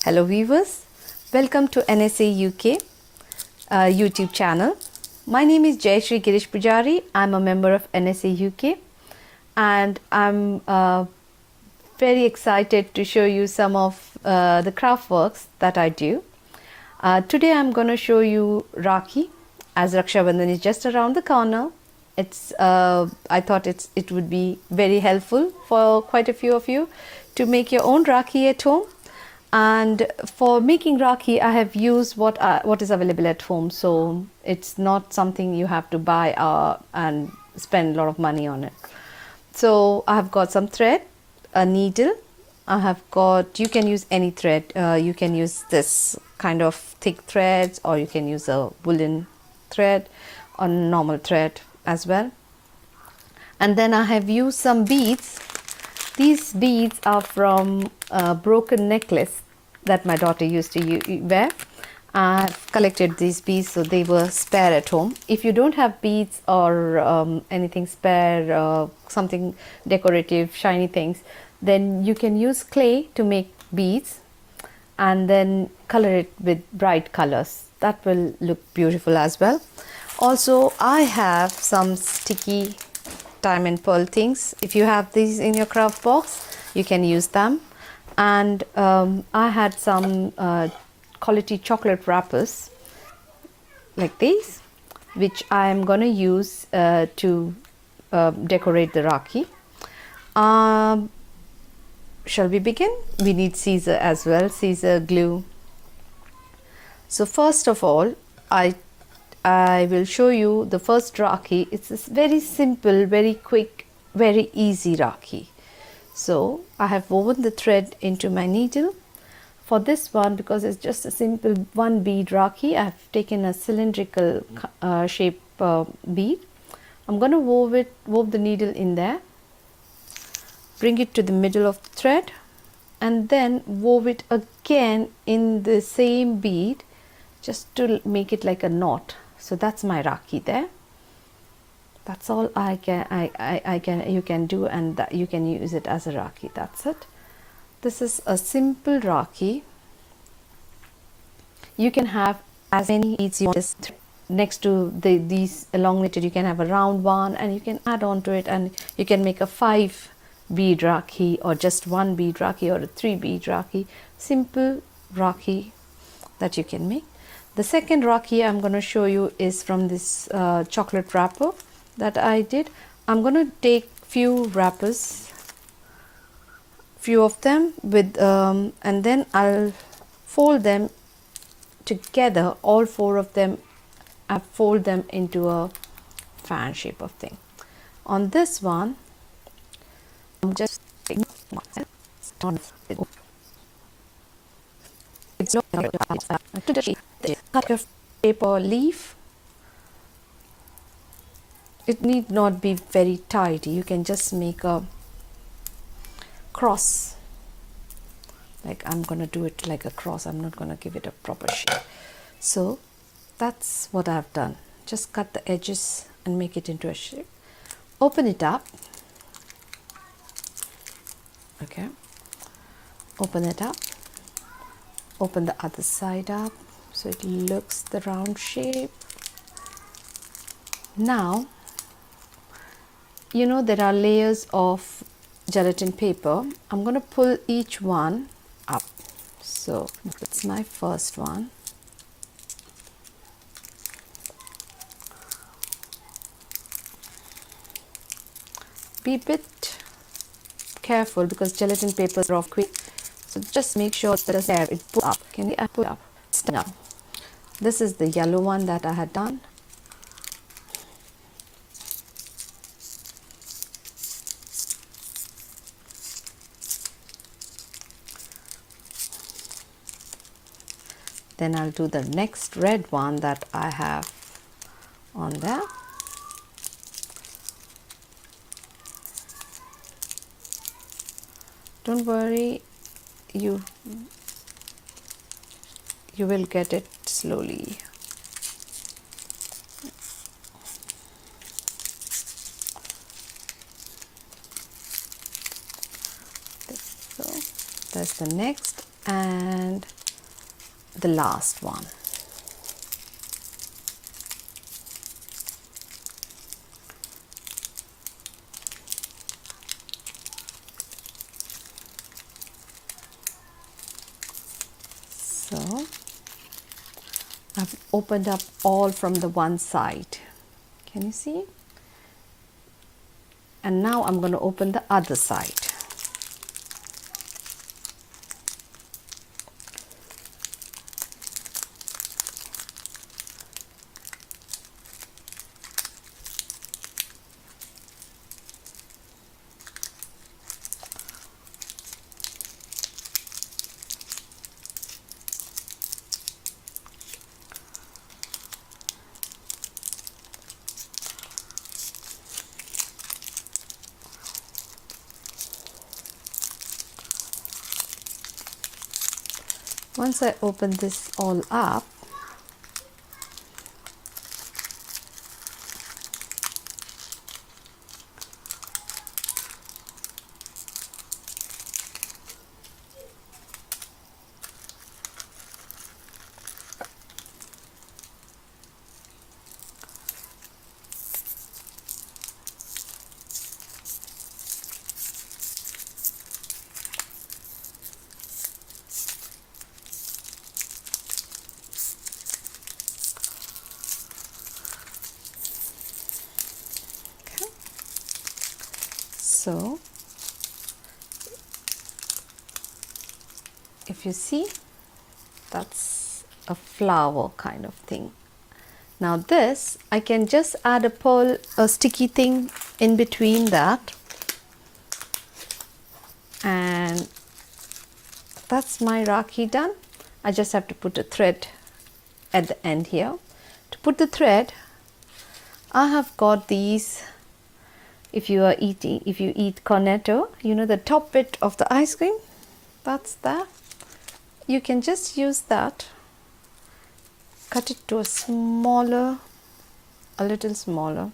Hello viewers, welcome to NSA UK YouTube channel. My name is Jayashree Pujari. I'm a member of NSA UK and I'm very excited to show you some of the craft works that I do. Today I'm going to show you Rakhi, as Raksha Bandhan is just around the corner. I thought it would be very helpful for quite a few of you to make your own Rakhi at home. And for making Rakhi, I have used what is available at home. So it's not something you have to buy and spend a lot of money on it. So I have got some thread, a needle. You can use any thread. You can use this kind of thick threads, or you can use a woolen thread or normal thread as well. And then I have used some beads. These beads are from a broken necklace that my daughter used to wear. I've collected these beads, so they were spare at home. If you don't have beads or anything spare, something decorative, shiny things, then you can use clay to make beads and then color it with bright colors. That will look beautiful as well. Also, I have some sticky time and pearl things. If you have these in your craft box, you can use them. And I had some quality chocolate wrappers like these, which I am going to use to decorate the Rakhi. Shall we begin? We need scissor as well, scissor, glue. So first of all, I will show you the first Rakhi. It's a very simple, very quick, very easy Rakhi. So I have woven the thread into my needle. For this one, because it's just a simple one bead Rakhi, I have taken a cylindrical shape bead. I'm going to wove the needle in there, bring it to the middle of the thread, and then wove it again in the same bead just to make it like a knot. So that's my Rakhi there. That's all you can do, and that you can use it as a Rakhi. That's it. This is a simple Rakhi. You can have as many beads you want. Next to these elongated, you can have a round one, and you can add on to it, and you can make a 5 bead Rakhi, or just 1 bead Rakhi, or a 3 bead Rakhi. Simple Rakhi that you can make. The second Rakhi I'm going to show you is from this chocolate wrapper that I did. I'm going to take few wrappers, few of them with and then I'll fold them together, all 4 of them. I fold them into a fan shape of thing. On this one, I'm just cut your paper leaf. It need not be very tidy. You can just make a cross. Like I'm going to do it like a cross. I'm not going to give it a proper shape. So that's what I've done. Just cut the edges and make it into a shape. Open it up. Okay. Open it up. Open the other side up so it looks the round shape. Now, you know there are layers of gelatin paper. I'm going to pull each one up. So that's my first one. Be a bit careful because gelatin papers are off quick. So just make sure that it pull up. Can you pull up? Stand up. This is the yellow one that I had done. Then I'll do the next red one that I have on there. Don't worry, you will get it slowly. So that's the next. and the last one. So I've opened up all from the one side. Can you see? And now I'm going to open the other side. Once I open this all up, so if you see, that's a flower kind of thing. Now this, I can just add a sticky thing in between that, and that's my Rakhi done. I just have to put a thread at the end here. To put the thread, I have got these. If you eat cornetto, you know the top bit of the ice cream, that's that. You can just use that, cut it to a little smaller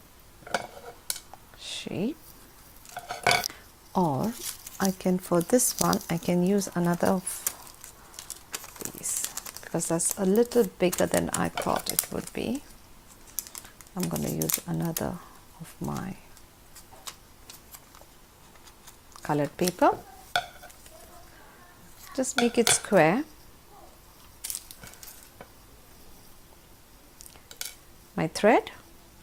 shape, or I can, for this one, I can use another of these because that's a little bigger than I thought it would be. I'm going to use another of my colored paper. Just make it square. My thread,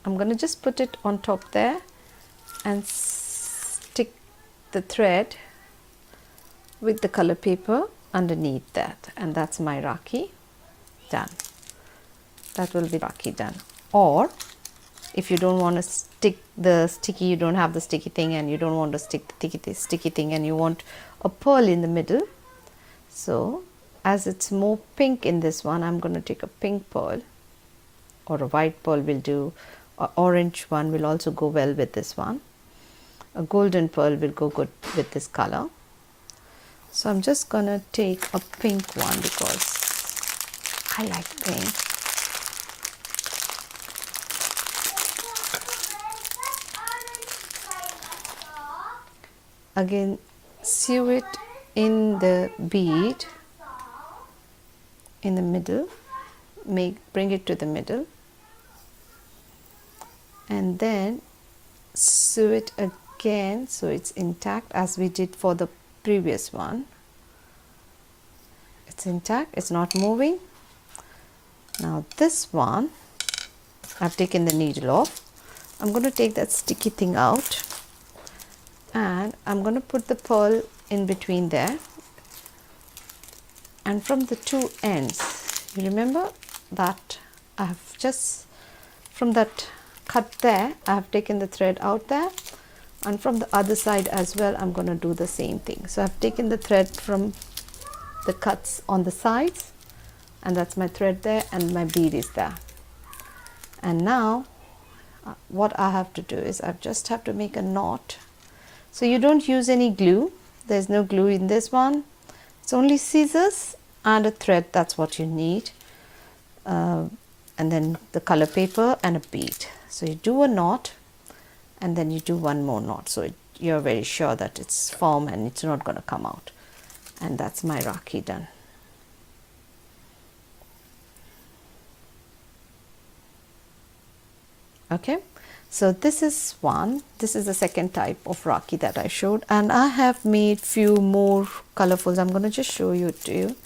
I'm going to just put it on top there and stick the thread with the color paper underneath that, and that's my Rakhi done. That will be Rakhi done. Or if you don't want to stick the sticky, you don't have the sticky thing and you don't want to stick the sticky thing and you want a pearl in the middle, so as it's more pink in this one, I'm going to take a pink pearl, or a white pearl will do. An orange one will also go well with this one. A golden pearl will go good with this color. So I'm just going to take a pink one because I like pink. Again, sew it in the bead in the middle, bring it to the middle, and then sew it again so it's intact as we did for the previous one. It's intact, it's not moving. Now this one, I've taken the needle off. I'm going to take that sticky thing out and I'm going to put the pearl in between there, and from the two ends, you remember that I have just, from that cut there, I have taken the thread out there, and from the other side as well I'm going to do the same thing. So I've taken the thread from the cuts on the sides, and that's my thread there, and my bead is there. And now what I have to do is I just have to make a knot. So you don't use any glue, there's no glue in this one, it's only scissors and a thread, that's what you need, and then the color paper and a bead. So you do a knot and then you do one more knot, so you're very sure that it's firm and it's not going to come out. And that's my Rakhi done. Okay, so this is one. This is the second type of Rakhi that I showed, and I have made few more colorfuls. I'm going to just show you to you.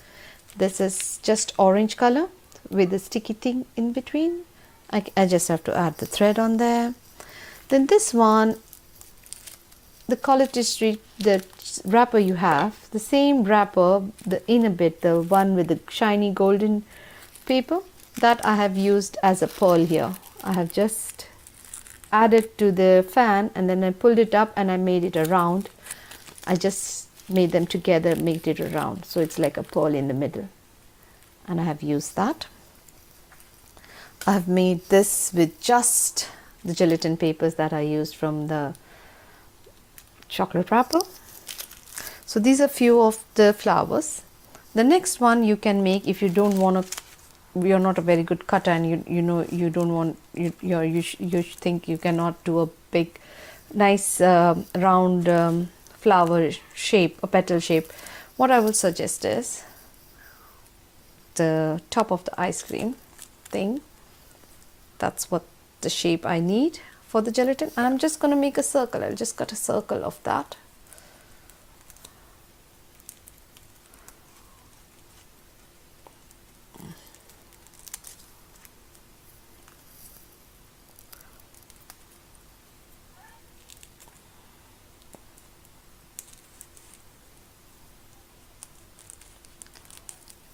This is just orange color with the sticky thing in between. I just have to add the thread on there. Then this one, the college district, the wrapper you have, the same wrapper, the inner bit, the one with the shiny golden paper, that I have used as a pearl here. I have just added to the fan and then I pulled it up and I made it a round. I just made them together, made it a round, so it's like a pearl in the middle, and I have used that. I have made this with just the gelatin papers that I used from the chocolate wrapper. So these are few of the flowers. The next one you can make, if you don't want to, you're not a very good cutter and you know you don't want, you think you cannot do a big nice round flower shape, a petal shape, what I would suggest is the top of the ice cream thing. That's what the shape I need for the gelatin, and I'm just going to make a circle. I'll just cut a circle of that.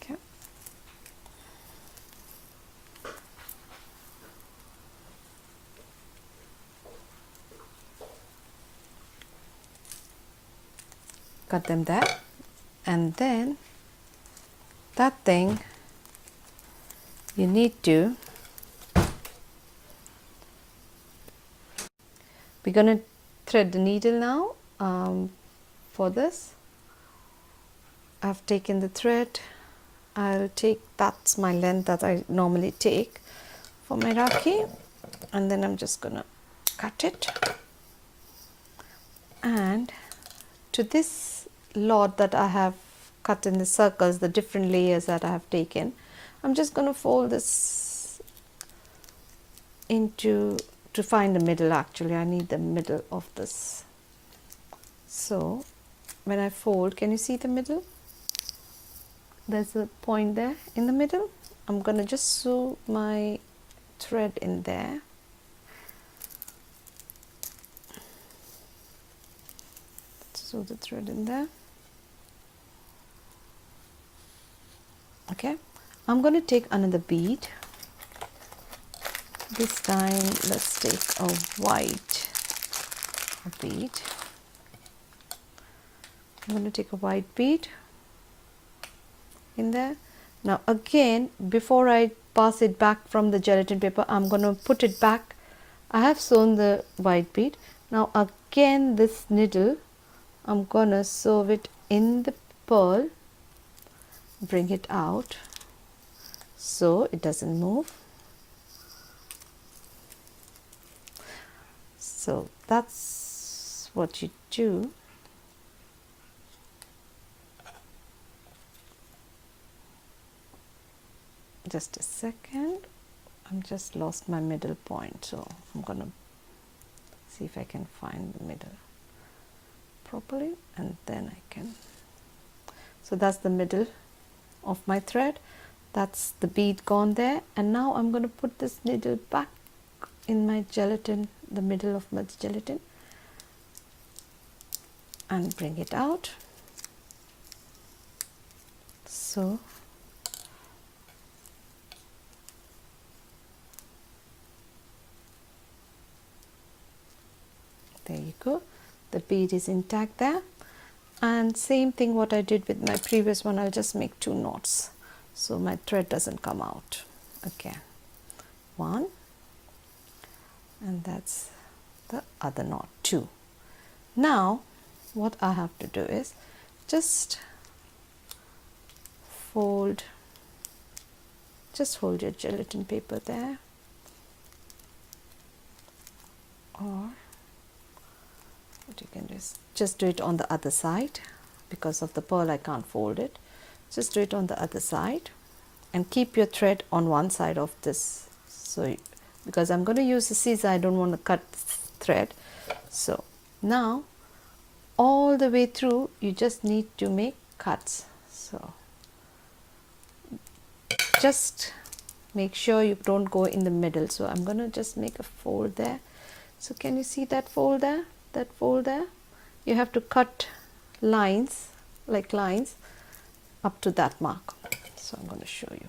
Okay. Cut them there, and then that thing you need to, we're going to thread the needle now. For this I've taken the thread. I'll take, that's my length that I normally take for my Rakhi, and then I'm just gonna cut it, and to this lot that I have cut in the circles, the different layers that I have taken, I'm just going to fold this into, to find the middle. Actually I need the middle of this. So when I fold, can you see the middle? There's a point there in the middle. I'm going to just sew my thread in there. Sew the thread in there. Okay, I'm going to take another bead. This time let's take a white bead. I'm going to take a white bead in there. Now again, before I pass it back from the gelatin paper, I'm going to put it back. I have sewn the white bead. Now again, this needle, I'm going to sew it in the pearl, bring it out so it doesn't move. So that's what you do. Just a second, I'm just lost my middle point, so I'm gonna see if I can find the middle properly, and then I can. So that's the middle of my thread, that's the bead gone there, and now I'm going to put this needle back in my gelatin, the middle of my gelatin, and bring it out. So there you go, the bead is intact there. And same thing what I did with my previous one, I'll just make 2 knots so my thread doesn't come out. Okay, 1, and that's the other knot, 2. Now what I have to do is just hold your gelatin paper there, or what you can do is just do it on the other side. Because of the pearl I can't fold it, just do it on the other side and keep your thread on one side of this, so because I'm going to use a scissor. I don't want to cut thread. So now all the way through you just need to make cuts. So just make sure you don't go in the middle. So I'm going to just make a fold there. So can you see that fold there? That fold there? You have to cut lines, like lines, up to that mark. So I'm going to show you.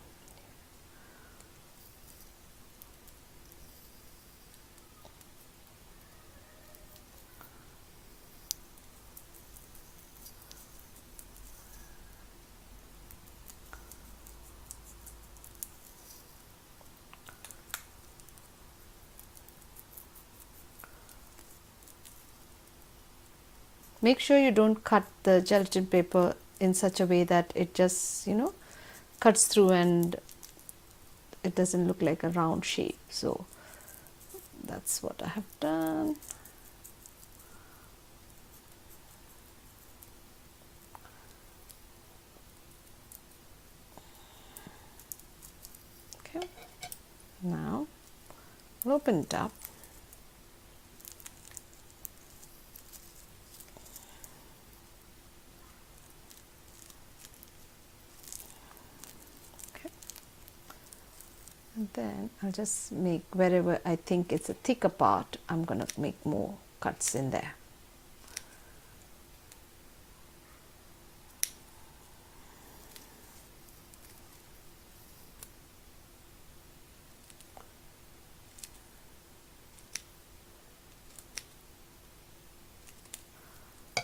Make sure you don't cut the gelatin paper in such a way that it just, cuts through and it doesn't look like a round shape. So that's what I have done. Okay, now we'll open it up. And then I'll just make wherever I think it's a thicker part, I'm going to make more cuts in there.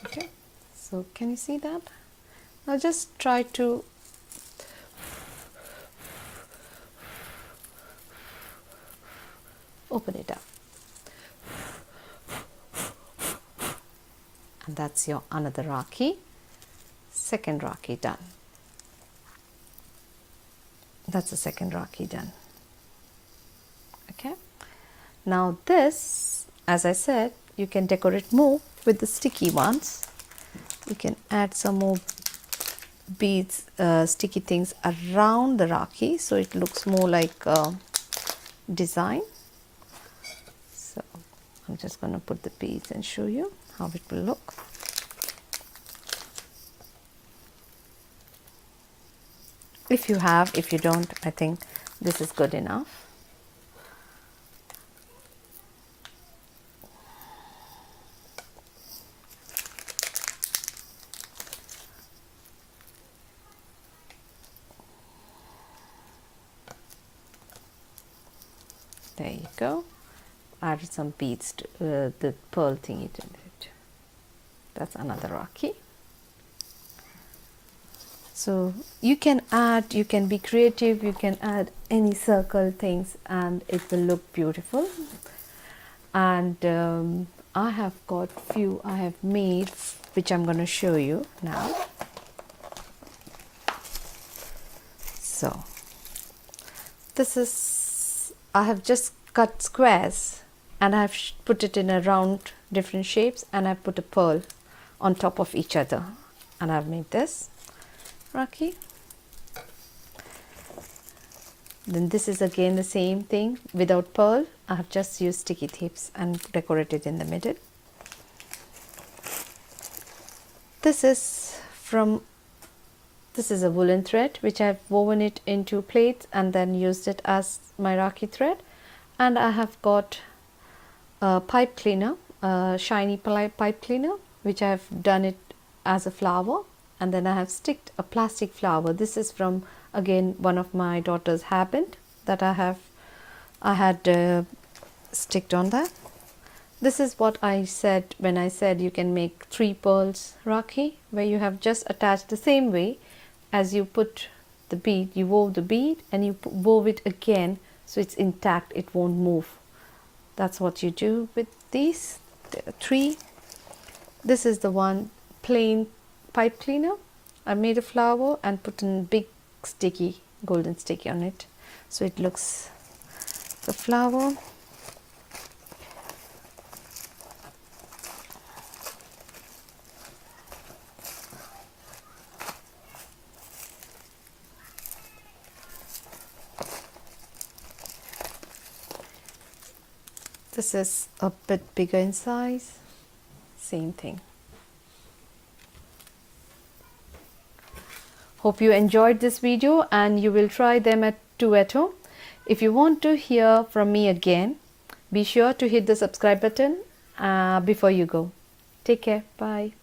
Okay, so can you see that? Now just try to open it up, and that's your another Rakhi, second Rakhi done. That's the second Rakhi done. Okay, now this, as I said, you can decorate more with the sticky ones. You can add some more beads, sticky things around the Rakhi, so it looks more like a design. So I'm just going to put the beads and show you how it will look. If you have, if you don't, I think this is good enough. There you go. Add some beads to the pearl thingy to it. That's another Rakhi. So you can add, you can be creative, you can add any circle things and it will look beautiful. And I have got few I have made, which I'm going to show you now. So this is, I have just cut squares and I have put it in a round different shapes, and I put a pearl on top of each other, and I've made this Rakhi. Then this is again the same thing without pearl. I have just used sticky tips and decorated in the middle. This is a woolen thread which I've woven it into plates and then used it as my Rakhi thread. And I have got a pipe cleaner, a shiny pipe cleaner, which I have done it as a flower, and then I have sticked a plastic flower. This is from again one of my daughter's hairband that I had sticked on that. This is what I said when I said you can make 3 pearls Rakhi, where you have just attached the same way as you put the bead. You wove the bead and you wove it again, so it's intact, it won't move. That's what you do with these. There are 3. This is the one plain pipe cleaner. I made a flower and put a big sticky, golden sticky on it, so it looks the flower. This is a bit bigger in size. Same thing. Hope you enjoyed this video and you will try them at home. If you want to hear from me again, be sure to hit the subscribe button before you go. Take care. Bye.